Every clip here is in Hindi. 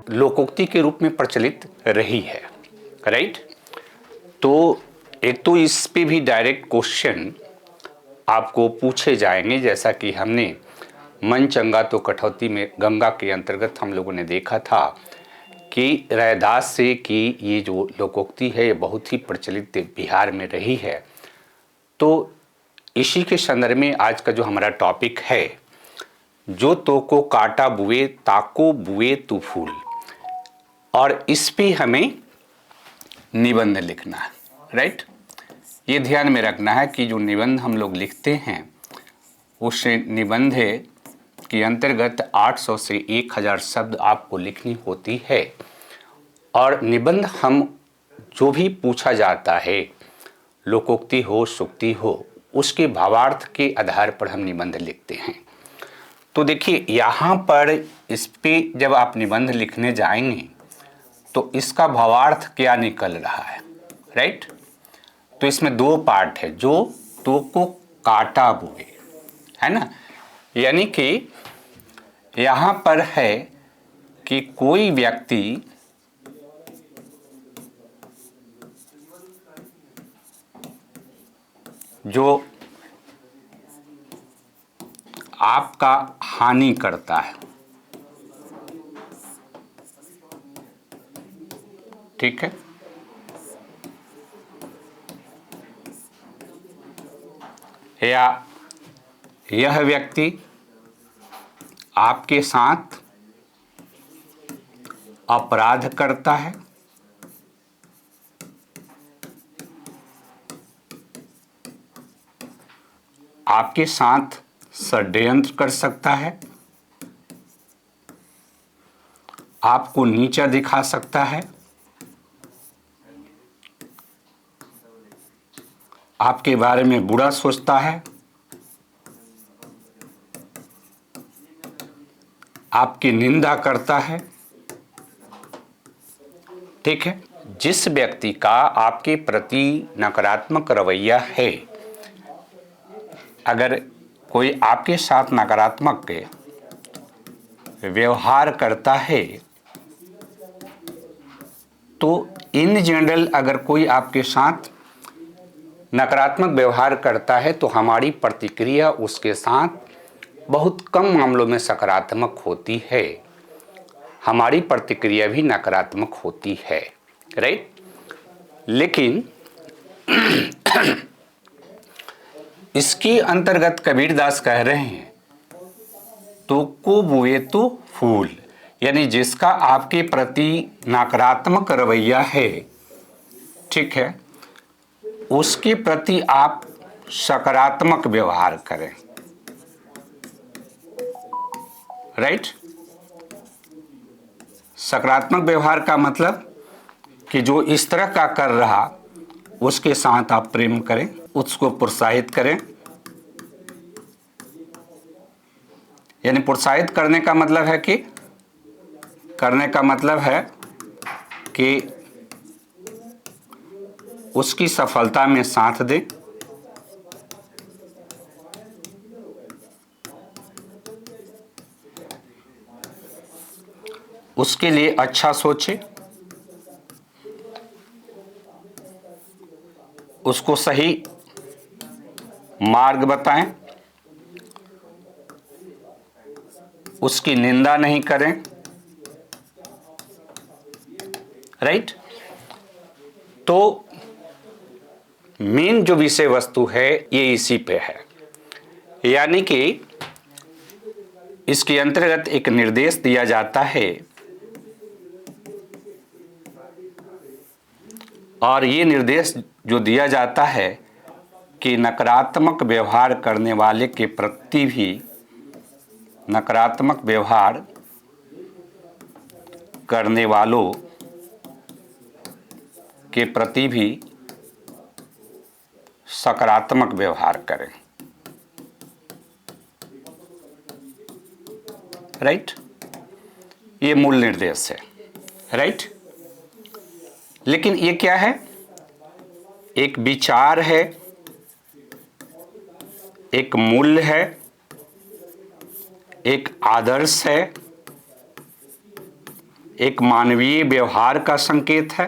लोकोक्ति के रूप में प्रचलित रही है, राइट। तो एक तो इस पे भी डायरेक्ट क्वेश्चन आपको पूछे जाएंगे, जैसा कि हमने मन चंगा तो कठौती में गंगा के अंतर्गत हम लोगों ने देखा था कि रैदास से कि ये जो लोकोक्ति है ये बहुत ही प्रचलित बिहार में रही है। तो इसी के संदर्भ में आज का जो हमारा टॉपिक है, जो तो को काटा बुए ताको बुए तू फूल, और इस पे हमें निबंध लिखना है, राइट। ये ध्यान में रखना है कि जो निबंध हम लोग लिखते हैं उस निबंध के अंतर्गत 800 से 1000 शब्द आपको लिखनी होती है। और निबंध हम जो भी पूछा जाता है, लोकोक्ति हो सूक्ति हो, उसके भावार्थ के आधार पर हम निबंध लिखते हैं। तो देखिए यहाँ पर इस पे जब आप निबंध लिखने जाएंगे तो इसका भावार्थ क्या निकल रहा है, राइट। तो इसमें दो पार्ट है, जो तो को काटा बुए, है ना। यानी कि यहाँ पर है कि कोई व्यक्ति जो आपका हानि करता है, ठीक है, या यह व्यक्ति आपके साथ अपराध करता है, आपके साथ षड्यंत्र कर सकता है, आपको नीचा दिखा सकता है, आपके बारे में बुरा सोचता है, आपकी निंदा करता है, ठीक है। जिस व्यक्ति का आपके प्रति नकारात्मक रवैया है, अगर कोई आपके साथ नकारात्मक व्यवहार करता है, तो इन जनरल अगर कोई आपके साथ नकारात्मक व्यवहार करता है तो हमारी प्रतिक्रिया उसके साथ बहुत कम मामलों में सकारात्मक होती है, हमारी प्रतिक्रिया भी नकारात्मक होती है, राइट। लेकिन इसके अंतर्गत कबीरदास कह रहे हैं तो को बुए तो फूल, यानी जिसका आपके प्रति नकारात्मक रवैया है, ठीक है, उसके प्रति आप सकारात्मक व्यवहार करें, राइट। सकारात्मक व्यवहार का मतलब कि जो इस तरह का कर रहा उसके साथ आप प्रेम करें, उसको प्रोत्साहित करें। यानी प्रोत्साहित करने का मतलब है कि उसकी सफलता में साथ दें, उसके लिए अच्छा सोचें, उसको सही मार्ग बताएं, उसकी निंदा नहीं करें, राइट। तो मेन जो विषय वस्तु है ये इसी पे है। यानी कि इसके अंतर्गत एक निर्देश दिया जाता है और ये निर्देश जो दिया जाता है कि नकारात्मक व्यवहार करने वाले के प्रति भी, नकारात्मक व्यवहार करने वालों के प्रति भी सकारात्मक व्यवहार करें, राइट। ये मूल निर्देश है, राइट। लेकिन ये क्या है, एक विचार है, एक मूल्य है, एक आदर्श है, एक मानवीय व्यवहार का संकेत है।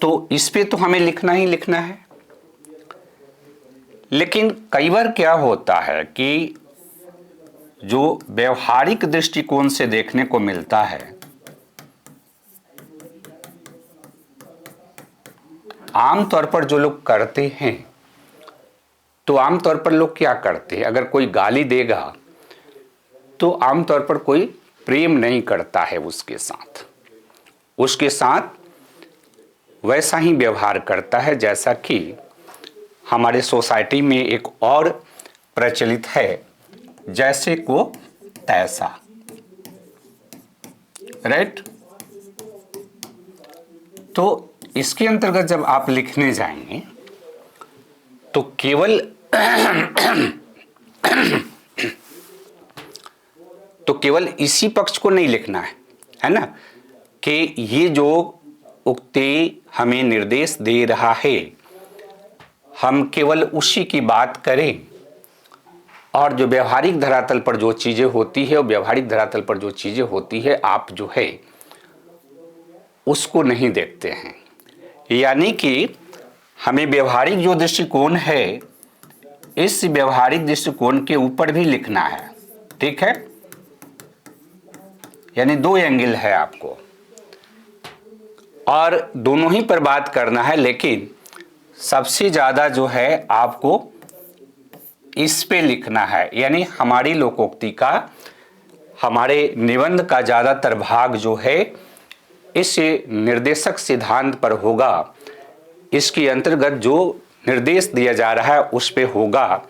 तो इस पे तो हमें लिखना ही लिखना है। लेकिन कई बार क्या होता है कि जो व्यवहारिक दृष्टिकोण से देखने को मिलता है, आमतौर पर जो लोग करते हैं, तो आमतौर पर लोग क्या करते हैं, अगर कोई गाली देगा तो आमतौर पर कोई प्रेम नहीं करता है उसके साथ वैसा ही व्यवहार करता है जैसा कि हमारे सोसाइटी में एक और प्रचलित है, जैसे को तैसा, राइट। तो इसके अंतर्गत जब आप लिखने जाएंगे तो केवल इसी पक्ष को नहीं लिखना है ना, कि ये जो उक्ति हमें निर्देश दे रहा है हम केवल उसी की बात करें, और जो व्यवहारिक धरातल पर जो चीजें होती है, व्यवहारिक धरातल पर जो चीजें होती है आप जो है उसको नहीं देखते हैं। यानी कि हमें व्यवहारिक जो दृष्टिकोण है, इस व्यवहारिक दृष्टिकोण के ऊपर भी लिखना है, ठीक है। यानी दो एंगल है आपको और दोनों ही पर बात करना है, लेकिन सबसे ज्यादा जो है आपको इस पे लिखना है। यानी हमारी लोकोक्ति का, हमारे निबंध का ज्यादातर भाग जो है इस निर्देशक सिद्धांत पर होगा, इसके अंतर्गत जो निर्देश दिया जा रहा है उस पे होगा,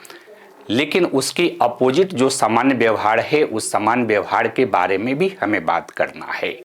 लेकिन उसकी अपोजिट जो सामान्य व्यवहार है उस सामान्य व्यवहार के बारे में भी हमें बात करना है।